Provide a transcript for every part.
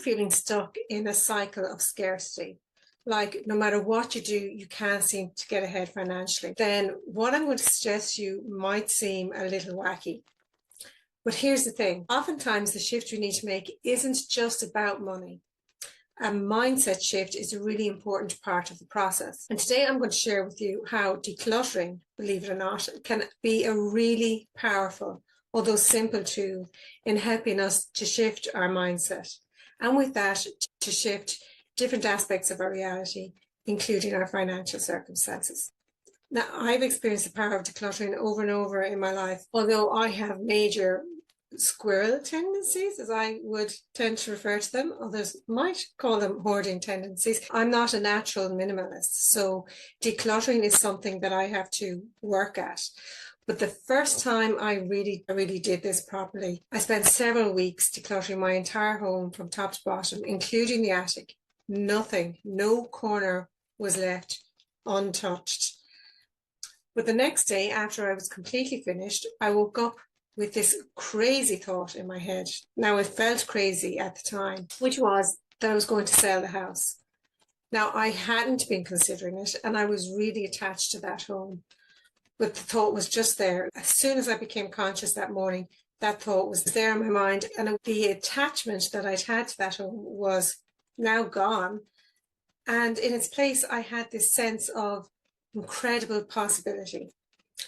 feeling stuck in a cycle of scarcity, like no matter what you do, you can't seem to get ahead financially, then what I'm going to suggest to you might seem a little wacky. But here's the thing. Oftentimes the shift we need to make isn't just about money. A mindset shift is a really important part of the process. And today I'm going to share with you how decluttering, believe it or not, can be a really powerful, although simple tool in helping us to shift our mindset. And with that, to shift different aspects of our reality, including our financial circumstances. Now, I've experienced the power of decluttering over and over in my life, although I have major squirrel tendencies, as I would tend to refer to them. Others might call them hoarding tendencies. I'm not a natural minimalist, so decluttering is something that I have to work at. But the first time I really did this properly, I spent several weeks decluttering my entire home from top to bottom, including the attic. Nothing, no corner was left untouched. But the next day, after I was completely finished, I woke up with this crazy thought in my head. Now, it felt crazy at the time, which was that I was going to sell the house. Now, I hadn't been considering it, and I was really attached to that home. But the thought was just there. As soon as I became conscious that morning, that thought was there in my mind, and the attachment that I'd had to that home was now gone. And in its place, I had this sense of incredible possibility.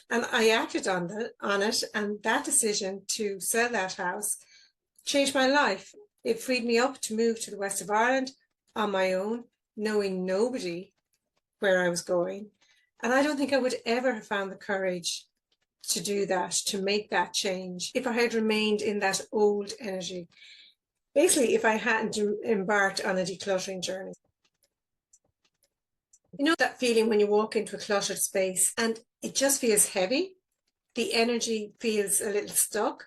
And I acted on it, and that decision to sell that house changed my life. It freed me up to move to the west of Ireland on my own, knowing nobody where I was going. And I don't think I would ever have found the courage to do that, to make that change, if I had remained in that old energy. Basically, if I hadn't embarked on a decluttering journey. You know that feeling when you walk into a cluttered space and it just feels heavy? The energy feels a little stuck?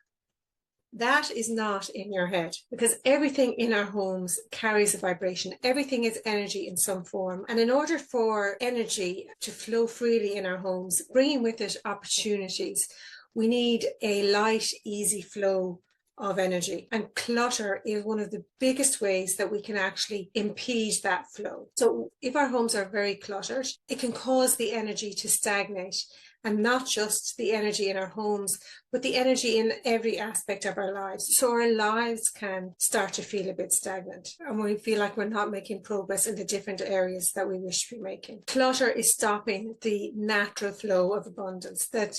That is not in your head, because everything in our homes carries a vibration. Everything is energy in some form. And in order for energy to flow freely in our homes, bringing with it opportunities, we need a light, easy flow of energy. And clutter is one of the biggest ways that we can actually impede that flow. So if our homes are very cluttered, it can cause the energy to stagnate, and not just the energy in our homes, but the energy in every aspect of our lives. So our lives can start to feel a bit stagnant, and we feel like we're not making progress in the different areas that we wish to be making. Clutter is stopping the natural flow of abundance that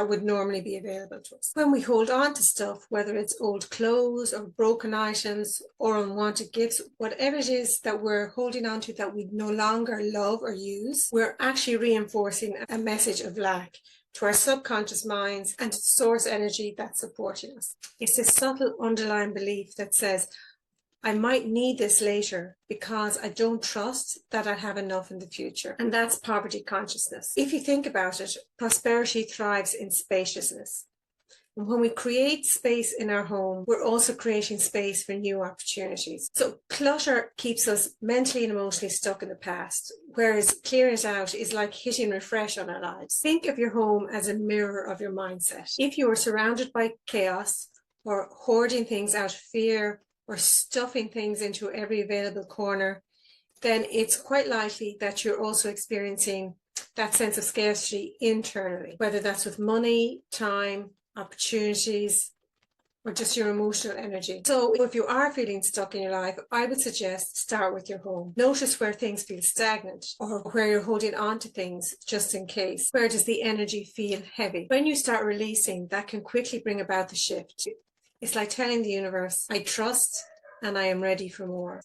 would normally be available to us. When we hold on to stuff, whether it's old clothes or broken items or unwanted gifts, whatever it is that we're holding on to that we no longer love or use, we're actually reinforcing a message of lack to our subconscious minds and to the source energy that's supporting us. It's this subtle underlying belief that says, I might need this later because I don't trust that I'll have enough in the future. And that's poverty consciousness. If you think about it, prosperity thrives in spaciousness. And when we create space in our home, we're also creating space for new opportunities. So clutter keeps us mentally and emotionally stuck in the past, whereas clearing it out is like hitting refresh on our lives. Think of your home as a mirror of your mindset. If you are surrounded by chaos or hoarding things out of fear or stuffing things into every available corner, then it's quite likely that you're also experiencing that sense of scarcity internally, whether that's with money, time, opportunities, or just your emotional energy. So if you are feeling stuck in your life, I would suggest start with your home. Notice where things feel stagnant or where you're holding on to things just in case. Where does the energy feel heavy? When you start releasing, that can quickly bring about the shift. It's like telling the universe, I trust and I am ready for more.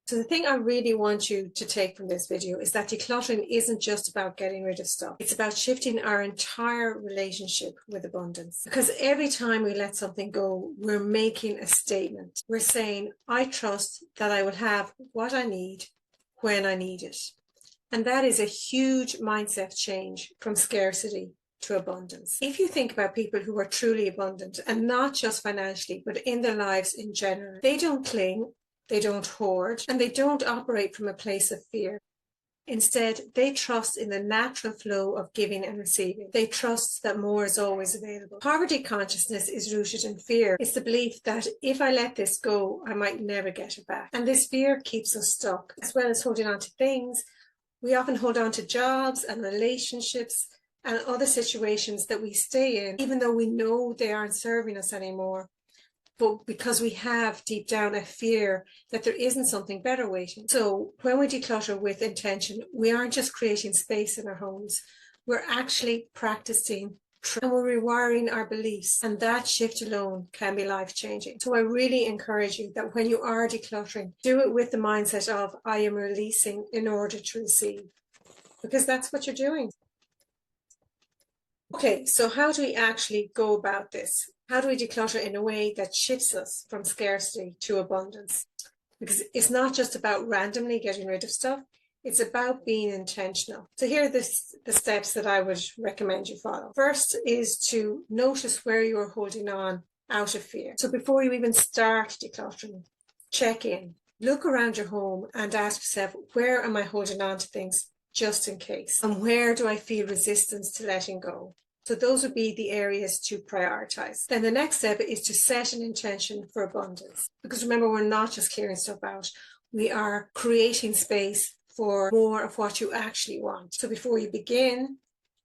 So the thing I really want you to take from this video is that decluttering isn't just about getting rid of stuff. It's about shifting our entire relationship with abundance. Because every time we let something go, we're making a statement. We're saying, I trust that I will have what I need when I need it. And that is a huge mindset change from scarcity to abundance. If you think about people who are truly abundant, and not just financially, but in their lives in general, they don't cling, they don't hoard, and they don't operate from a place of fear. Instead, they trust in the natural flow of giving and receiving. They trust that more is always available. Poverty consciousness is rooted in fear. It's the belief that if I let this go, I might never get it back. And this fear keeps us stuck. As well as holding on to things, we often hold on to jobs and relationships and other situations that we stay in, even though we know they aren't serving us anymore. But because we have deep down a fear that there isn't something better waiting. So when we declutter with intention, we aren't just creating space in our homes, we're actually practicing and we're rewiring our beliefs, and that shift alone can be life-changing. So I really encourage you that when you are decluttering, do it with the mindset of I am releasing in order to receive, because that's what you're doing. Okay, so how do we actually go about this? How do we declutter in a way that shifts us from scarcity to abundance? Because it's not just about randomly getting rid of stuff, it's about being intentional. So here are the steps that I would recommend you follow. First is to notice where you're holding on out of fear. So before you even start decluttering, check in, look around your home and ask yourself, where am I holding on to things just in case? And where do I feel resistance to letting go? So those would be the areas to prioritize. Then the next step is to set an intention for abundance. Because remember, we're not just clearing stuff out. We are creating space for more of what you actually want. So before you begin,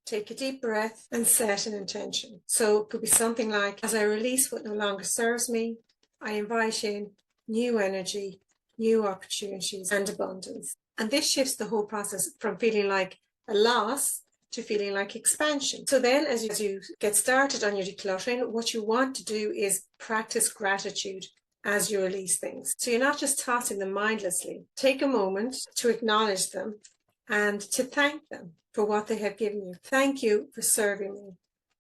take a deep breath and set an intention. So it could be something like, as I release what no longer serves me, I invite in new energy, new opportunities, and abundance. And this shifts the whole process from feeling like a loss to feeling like expansion. So then as you get started on your decluttering, what you want to do is practice gratitude as you release things. So you're not just tossing them mindlessly. Take a moment to acknowledge them and to thank them for what they have given you. Thank you for serving me.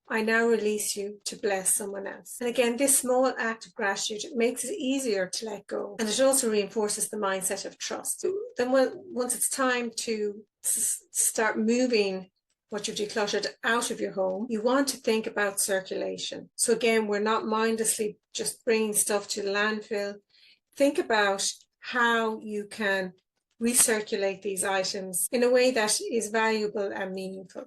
I now release you to bless someone else. And again, this small act of gratitude makes it easier to let go. And it also reinforces the mindset of trust. Then once it's time to start moving what you've decluttered out of your home, you want to think about circulation. So again, we're not mindlessly just bringing stuff to the landfill. Think about how you can recirculate these items in a way that is valuable and meaningful.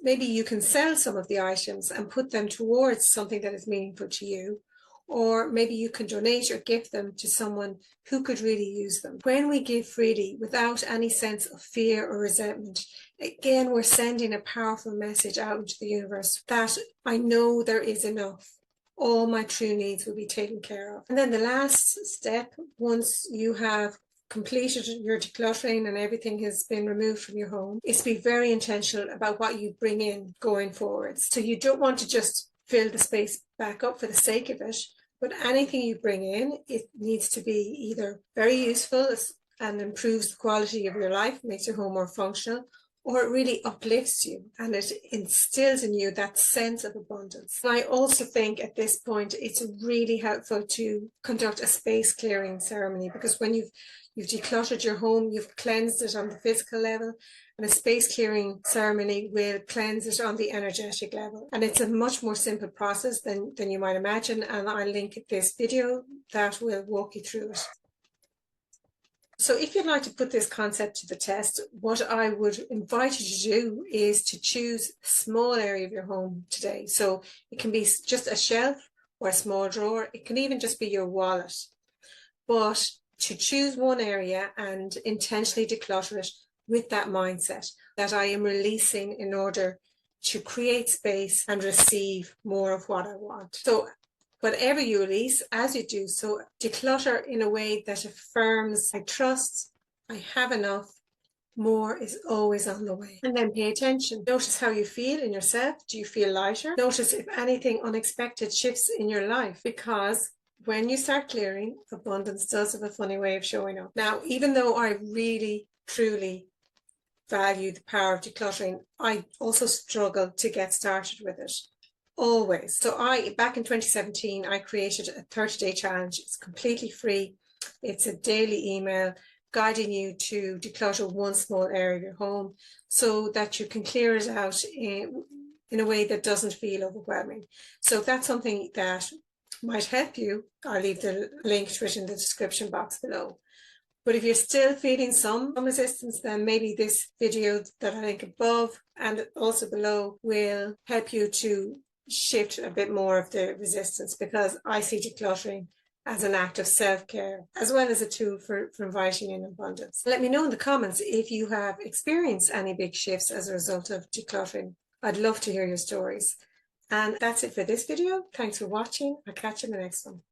Maybe you can sell some of the items and put them towards something that is meaningful to you, or maybe you can donate or gift them to someone who could really use them. When we give freely without any sense of fear or resentment, again, we're sending a powerful message out into the universe that I know there is enough. All my true needs will be taken care of. And then the last step, once you have completed your decluttering and everything has been removed from your home, is to be very intentional about what you bring in going forwards. So you don't want to just fill the space back up for the sake of it, but anything you bring in, it needs to be either very useful and improves the quality of your life, makes your home more functional, or it really uplifts you and it instills in you that sense of abundance. And I also think at this point, it's really helpful to conduct a space clearing ceremony, because when you've decluttered your home, you've cleansed it on the physical level, and a space clearing ceremony will cleanse it on the energetic level. And it's a much more simple process than you might imagine. And I'll link this video that will walk you through it. So if you'd like to put this concept to the test, what I would invite you to do is to choose a small area of your home today. So it can be just a shelf or a small drawer. It can even just be your wallet. But to choose one area and intentionally declutter it with that mindset that I am releasing in order to create space and receive more of what I want. So whatever you release, as you do so, declutter in a way that affirms, I trust, I have enough, more is always on the way. And then pay attention. Notice how you feel in yourself. Do you feel lighter? Notice if anything unexpected shifts in your life, because when you start clearing, abundance does have a funny way of showing up. Now, even though I really, truly value the power of decluttering, I also struggle to get started with it. Always. So back in 2017, I created a 30-day challenge. It's completely free. It's a daily email guiding you to declutter one small area of your home so that you can clear it out in a way that doesn't feel overwhelming. So if that's something that might help you, I'll leave the link to it in the description box below. But if you're still feeling some resistance, then maybe this video that I link above and also below will help you to shift a bit more of the resistance, because I see decluttering as an act of self-care, as well as a tool for inviting in abundance. Let me know in the comments if you have experienced any big shifts as a result of decluttering. I'd love to hear your stories. And that's it for this video. Thanks for watching. I'll catch you in the next one.